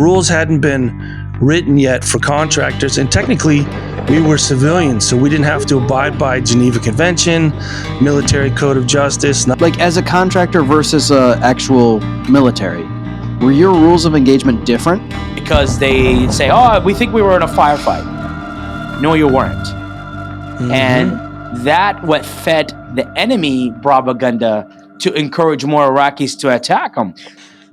rules hadn't been written yet for contractors, and technically we were civilians, so we didn't have to abide by Geneva Convention, military code of justice. Like as a contractor versus actual military, were your rules of engagement different? Because they say, oh, we think we were in a firefight. No, you weren't. And that what fed the enemy propaganda to encourage more Iraqis to attack them.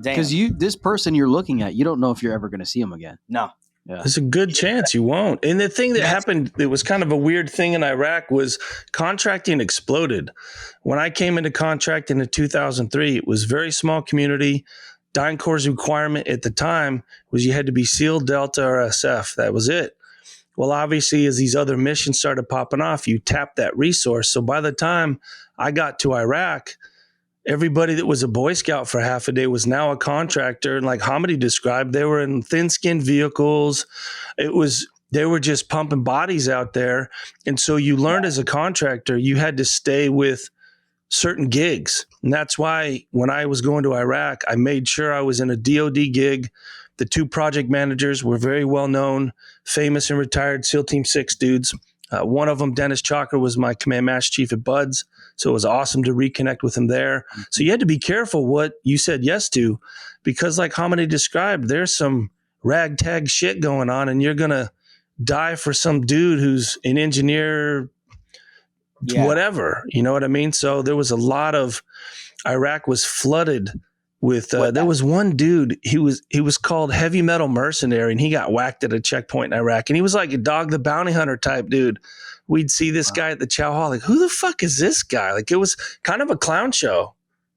Because this person you're looking at, you don't know if you're ever going to see him again. No. Yeah. There's a good chance you won't. And the thing that happened, it was kind of a weird thing in Iraq, was contracting exploded. When I came into contracting in 2003, it was a very small community. DynCorp's requirement at the time was you had to be SEAL, Delta, or SF. That was it. Well, obviously, as these other missions started popping off, you tapped that resource. So by the time I got to Iraq, everybody that was a Boy Scout for half a day was now a contractor. And like Hamidi described, they were in thin-skinned vehicles. They were just pumping bodies out there. And so you learned as a contractor, you had to stay with certain gigs. And that's why when I was going to Iraq, I made sure I was in a DOD gig. The two project managers were very well known, famous and retired SEAL Team 6 dudes. One of them, Dennis Chalker, was my command master chief at Buds. So it was awesome to reconnect with him there. So you had to be careful what you said yes to, because like Hamidi described, there's some ragtag shit going on, and you're going to die for some dude who's an engineer, whatever. You know what I mean? So there was a lot of, Iraq was flooded with, there was one dude, he was called Heavy Metal Mercenary, and he got whacked at a checkpoint in Iraq. And he was like a Dog the Bounty Hunter type dude. We'd see this guy at the chow hall, like, who the fuck is this guy? Like, it was kind of a clown show.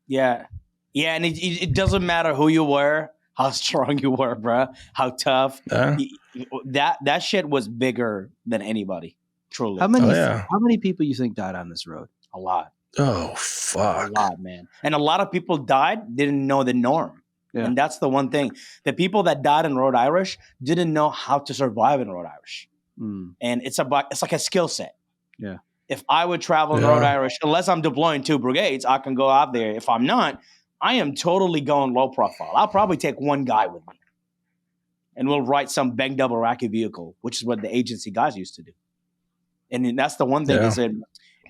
Yeah. Yeah, and it doesn't matter who you were, how strong you were, bro, how tough. That shit was bigger than anybody, truly. How many people you think died on this road? A lot. Oh, fuck. A lot, man. And a lot of people died, didn't know the norm. Yeah. And that's the one thing. The people that died in Rhode Irish didn't know how to survive in Rhode Irish. And it's like a skill set. Yeah. If I would travel in Rhode Irish, unless I'm deploying 2 brigades, I can go out there. If I'm not, I am totally going low profile. I'll probably take one guy with me. And we'll ride some banged up Iraqi vehicle, which is what the agency guys used to do. And that's the one thing is that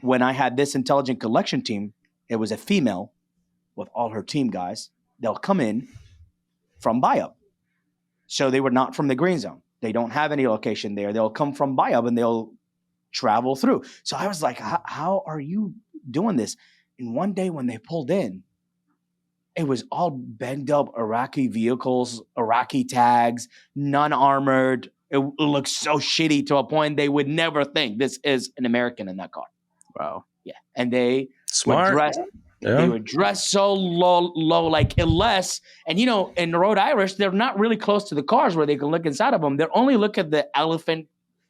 when I had this intelligent collection team, it was a female with all her team guys. They'll come in from BIUP. So they were not from the green zone. They don't have any location there. They'll come from BIUP and they'll travel through. So I was like, how are you doing this? And one day when they pulled in, it was all banged up Iraqi vehicles, Iraqi tags, non-armored. It looks so shitty to a point they would never think this is an American in that car. Wow. Yeah. And they Smart. They were dressed so low, like unless, and you know, in the Rhode Irish, they're not really close to the cars where they can look inside of them. They're only look at the elephant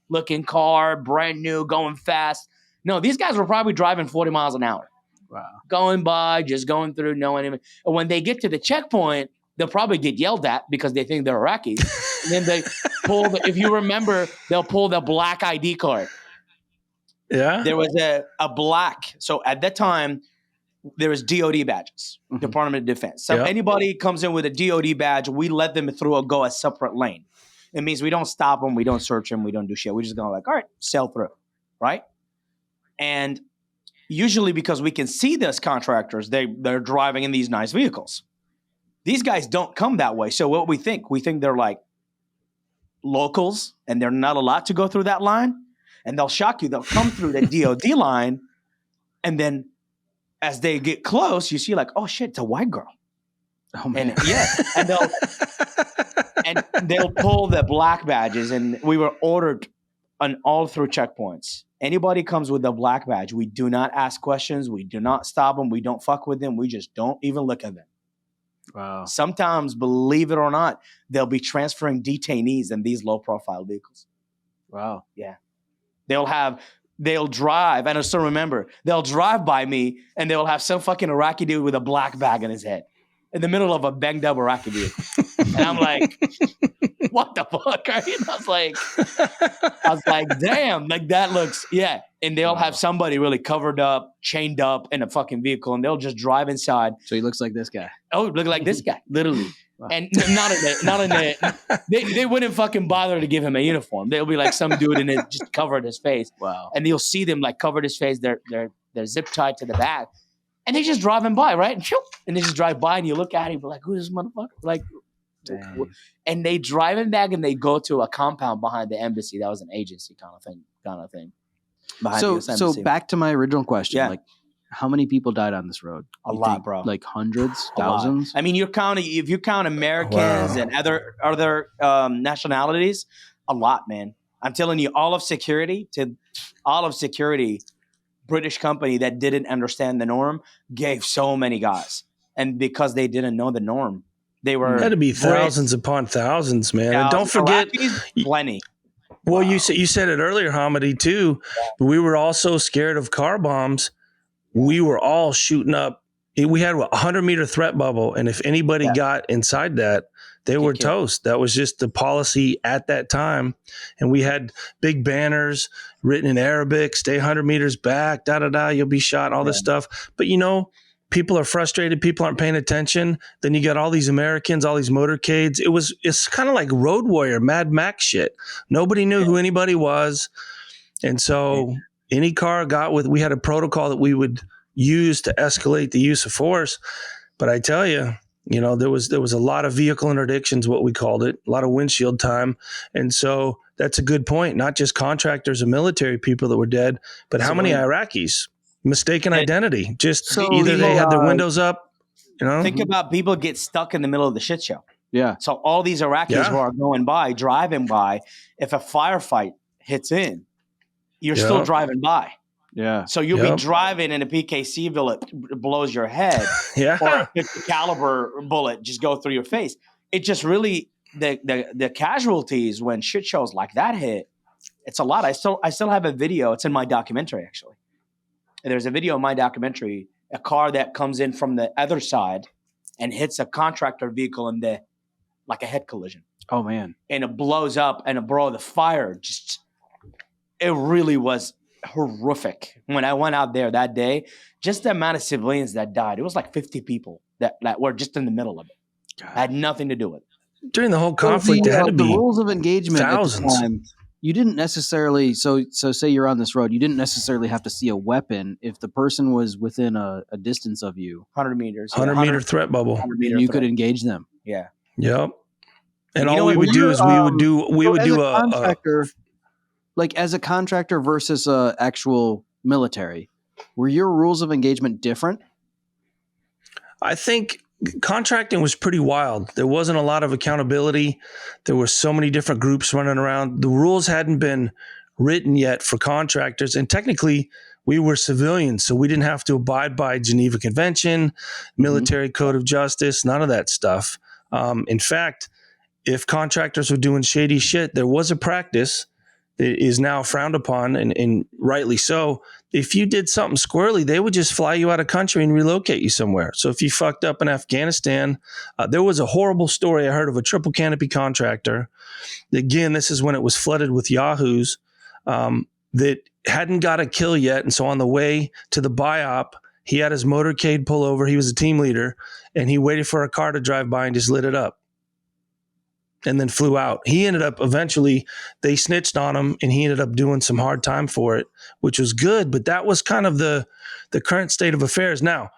looking car, brand new, going fast. No, these guys were probably driving 40 miles an hour. Wow. Going by, just going through, no one. And when they get to the checkpoint, they'll probably get yelled at because they think they're Iraqis. And then they pull if you remember, they'll pull the black ID card. Yeah. There was a black. So at that time, there was DOD badges, Department of Defense. So anybody comes in with a DOD badge, we let them through go a separate lane. It means we don't stop them, we don't search them, we don't do shit. We just go like, all right, sail through, right? And usually because we can see this contractors, they're driving in these nice vehicles. These guys don't come that way. So what we think they're like locals and they're not allowed to go through that line. And they'll shock you. They'll come through the DOD line, and then as they get close, you see like, oh shit, it's a white girl. Oh man. And they'll pull the black badges, and we were ordered on all through checkpoints. Anybody comes with a black badge, we do not ask questions, we do not stop them, we don't fuck with them, we just don't even look at them. Wow. Sometimes, believe it or not, they'll be transferring detainees in these low-profile vehicles. Wow. Yeah. They'll drive, and I still remember, they'll drive by me and they'll have some fucking Iraqi dude with a black bag in his head in the middle of a banged up Iraqi vehicle. And I'm like, what the fuck? Right? I was like, damn, like that looks, And they'll have somebody really covered up, chained up in a fucking vehicle, and they'll just drive inside. So he looks like this guy. Oh, look like this guy, literally. And they wouldn't fucking bother to give him a uniform. They'll be like some dude and it just covered his face. Wow. And you'll see them like covered his face. They're zip tied to the back. And they just drive him by, right? And they just drive by and you look at him, you're like, who's this motherfucker? Like, and they drive him back and they go to a compound behind the embassy. That was an agency kind of thing. So back to my original question. Yeah. Like, how many people died on this road? A You lot, think, bro. Like hundreds, A lot. thousands? I mean, if you count Americans and other nationalities, a lot, man. I'm telling you, all of security, British company that didn't understand the norm gave so many guys, and because they didn't know the norm, they were Had to be thousands upon thousands, man. And don't forget, plenty. well, you said it earlier, Hamidi, too. We were all so scared of car bombs. We were all shooting up. We had a 100-meter threat bubble, and if anybody got inside that, they were toast. That was just the policy at that time. And we had big banners written in Arabic, stay 100 meters back, da-da-da, you'll be shot, all this stuff. But, people are frustrated. People aren't paying attention. Then you got all these Americans, all these motorcades. It's kind of like Road Warrior, Mad Max shit. Nobody knew who anybody was. And so any car we had a protocol that we would use to escalate the use of force. But I tell you, there was a lot of vehicle interdictions, what we called it, a lot of windshield time. And so that's a good point. Not just contractors and military people that were dead, but how many Iraqis? Mistaken identity. Just either they had their windows up, Think about people get stuck in the middle of the shit show. Yeah. So all these Iraqis who are driving by, if a firefight hits in, you're still driving by. Yeah. So you'll be driving and a PKC bullet blows your head, or a 50 caliber bullet just go through your face. It just really the casualties when shit shows like that hit. It's a lot. I still have a video. It's in my documentary actually. And there's a video in my documentary. A car that comes in from the other side and hits a contractor vehicle in like a head collision. Oh man. And it blows up, and the fire it really was horrific. When I went out there that day, just the amount of civilians that died, it was like 50 people that were just in the middle of it. God. Had nothing to do with it. During the whole conflict, there had to be the rules of engagement thousands. At the time, you didn't necessarily, so say you're on this road, you didn't necessarily have to see a weapon if the person was within a distance of you. 100 meters. 100-meter threat bubble. 100-meter you could engage them. Yeah. Yep. And all we would do is we would do a contractor, like as a contractor versus a actual military, were your rules of engagement different? I think contracting was pretty wild. There wasn't a lot of accountability. There were so many different groups running around. The rules hadn't been written yet for contractors. And technically, we were civilians, so we didn't have to abide by Geneva Convention, military code of justice, none of that stuff. In fact, if contractors were doing shady shit, there was a practice that is now frowned upon, and rightly so. If you did something squirrely, they would just fly you out of country and relocate you somewhere. So if you fucked up in Afghanistan, there was a horrible story I heard of a triple canopy contractor. Again, this is when it was flooded with yahoos that hadn't got a kill yet. And so on the way to the BIOP, he had his motorcade pull over. He was a team leader, and he waited for a car to drive by and just lit it up and then flew out. He ended up eventually, they snitched on him, and he ended up doing some hard time for it, which was good. But that was kind of the current state of affairs. Now,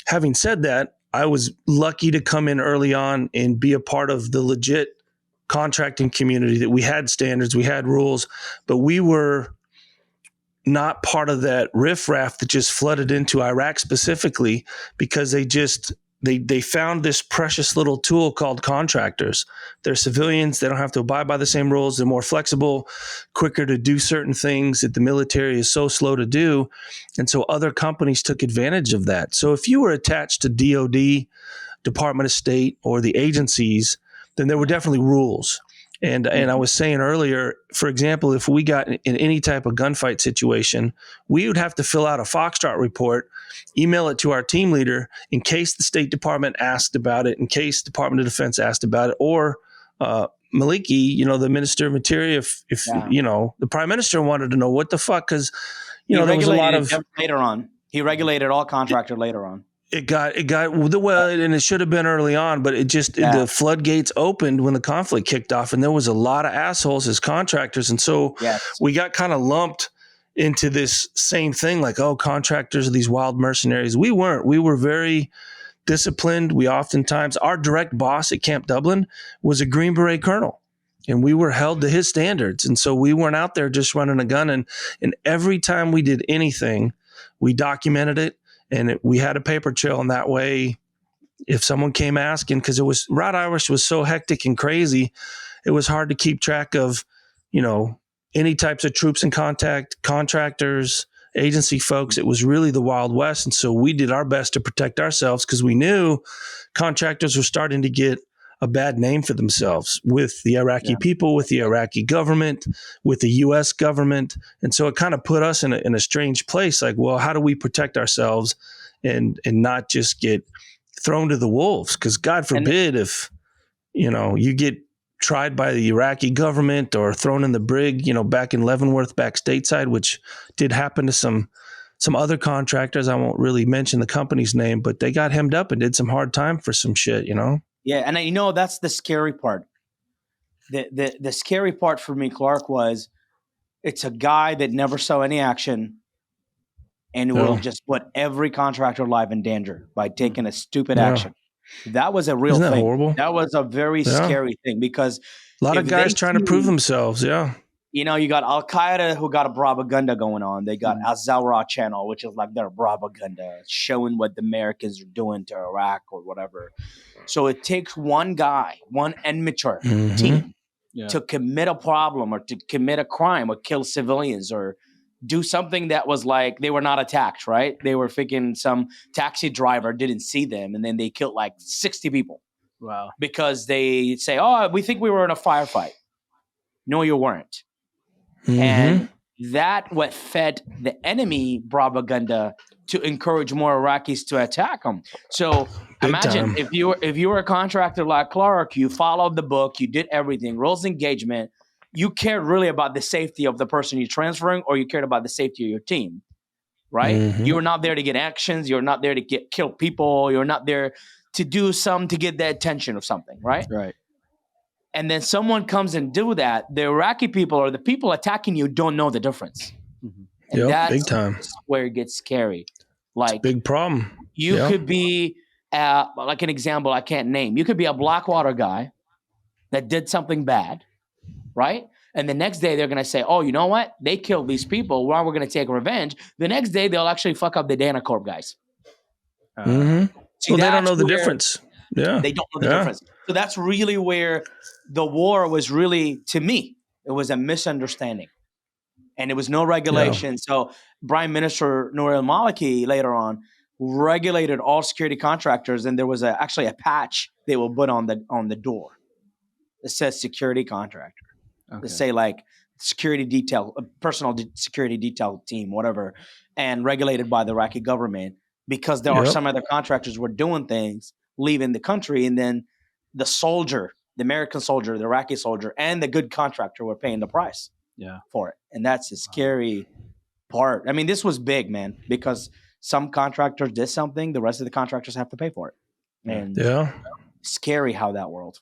having said that, I was lucky to come in early on and be a part of the legit contracting community, that we had standards, we had rules, but we were not part of that riffraff that just flooded into Iraq specifically, because they found this precious little tool called contractors. They're civilians. They don't have to abide by the same rules. They're more flexible, quicker to do certain things that the military is so slow to do. And so other companies took advantage of that. So if you were attached to DOD, Department of State, or the agencies, then there were definitely rules. And I was saying earlier, for example, if we got in any type of gunfight situation, we would have to fill out a Foxtrot report, email it to our team leader in case the State Department asked about it, in case Department of Defense asked about it, or Maliki, the Minister of Interior, if the Prime Minister wanted to know what the fuck, because there was a lot of later on. He regulated all contractors later on. It got well, and it should have been early on, but the floodgates opened when the conflict kicked off, and there was a lot of assholes as contractors, and so we got kind of lumped into this same thing, like, oh, contractors are these wild mercenaries. We weren't. We were very disciplined. We oftentimes, our direct boss at Camp Dublin was a Green Beret colonel, and we were held to his standards, and so we weren't out there just running a gun. And every time we did anything, we documented it. And we had a paper trail, and that way, if someone came asking, because Route Irish was so hectic and crazy, it was hard to keep track of, any types of troops in contact, contractors, agency folks. It was really the Wild West, and so we did our best to protect ourselves because we knew contractors were starting to get a bad name for themselves with the Iraqi people, with the Iraqi government, with the U.S. government. And so it kind of put us in a strange place. Like, well, how do we protect ourselves and not just get thrown to the wolves? Because God forbid if, you get tried by the Iraqi government or thrown in the brig, back in Leavenworth, back stateside, which did happen to some other contractors. I won't really mention the company's name, but they got hemmed up and did some hard time for some shit, Yeah, and that's the scary part. The scary part for me, Clark, was it's a guy that never saw any action and will just put every contractor life in danger by taking a stupid action. That was a real Isn't that thing. horrible? That was a very scary thing because a lot of guys trying to prove themselves. Yeah. You got Al Qaeda who got a propaganda going on. They got Al Zawra channel, which is like their propaganda, showing what the Americans are doing to Iraq or whatever. So it takes one guy, one amateur team to commit a problem or to commit a crime or kill civilians or do something that was like they were not attacked, right? They were thinking some taxi driver didn't see them and then they killed like 60 people. Wow. Because they say, oh, we think we were in a firefight. No, you weren't. And that what fed the enemy propaganda to encourage more Iraqis to attack them. So imagine if you were a contractor like Clark, you followed the book, you did everything, rules engagement, you cared really about the safety of the person you're transferring, or you cared about the safety of your team, right? You were not there to get actions, you're not there to kill people, you're not there to do something to get the attention of something, right? Right. And then someone comes and do that, the Iraqi people or the people attacking you don't know the difference. And that's big time. Where it gets scary. Like, it's a big problem. You could be, like an example I can't name. You could be a Blackwater guy that did something bad, right? And the next day they're going to say, oh, you know what? They killed these people. Why we're going to take revenge. The next day they'll actually fuck up the Dana Corp guys. See, they don't know the difference. Yeah. They don't know the difference. So that's really where the war was really, to me, it was a misunderstanding. And it was no regulation. So Prime Minister Noor al-Maliki later on regulated all security contractors. And there was actually a patch they will put on the door that says security contractor. To say like security detail, personal security detail team, whatever, and regulated by the Iraqi government because there are some other contractors who were doing things, leaving the country, and then the soldier, the American soldier, the Iraqi soldier, and the good contractor were paying the price for it. And that's the scary part. I mean, this was big, man, because some contractors did something, the rest of the contractors have to pay for it. And scary how that world